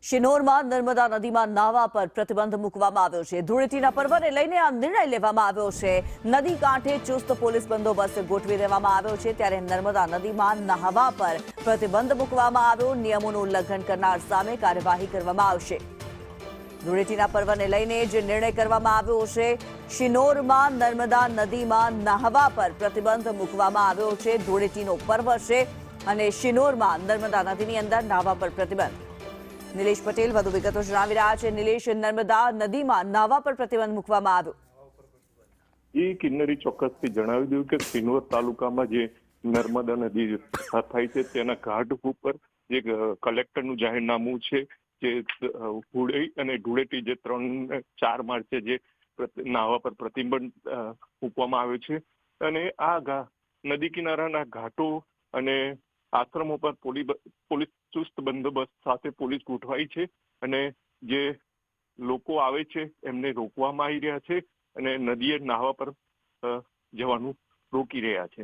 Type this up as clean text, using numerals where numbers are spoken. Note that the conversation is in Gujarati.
શિનોરમાં નર્મદા નદીમાં નાહવા પર પ્રતિબંધ મૂકવામાં આવ્યો છે। ધૂળેટીના પર્વને લઈને આ નિર્ણય લેવામાં આવ્યો છે। નદી કાંઠે ચુસ્ત પોલીસ બંદોબસ્ત ગોઠવી દેવામાં આવ્યો છે, ત્યારે નર્મદા નદીમાં નાહવા પર પ્રતિબંધ મૂકવામાં આવ્યો। નિયમોનું ઉલ્લંઘન કરનાર સામે કાર્યવાહી કરવામાં આવશે। ધૂળેટીના પર્વને લઈને જે નિર્ણય કરવામાં આવ્યો છે, શિનોરમાં નર્મદા નદીમાં નાહવા પર પ્રતિબંધ મૂકવામાં આવ્યો છે। ધૂળેટીનો પર્વ છે અને શિનોરમાં નર્મદા નદીની અંદર નાહવા પર પ્રતિબંધ। નિલેશ પટેલ વધુ વિગતો જણાવી રહ્યા છે। નિલેશ, નર્મદા નદીમાં નાહવા પર પ્રતિબંધ મૂકવામાં આવ્યો। કિન્નરી ચોક્કસથી જણાવી દઉં કે શિનોર તાલુકામાં જે નર્મદા નદી થાય છે તેના ઘાટ ઉપર જે કલેક્ટરનું જાહેરનામું છે, જે હુડઈ અને ધૂળેટી જે 3-4 માર્ચે જે નાહવા પર પ્રતિબંધ મૂકવામાં આવ્યો છે। અને આ નદી કિનારાના ઘાટો અને આશ્રમો પર પોલીસ ચુસ્ત બંદોબસ્ત સાથે પોલીસ ગોઠવાઈ છે અને જે લોકો આવે છે એમને રોકવામાં આવી રહ્યા છે અને નદીએ નાહવા પર જવાનું રોકી રહ્યા છે।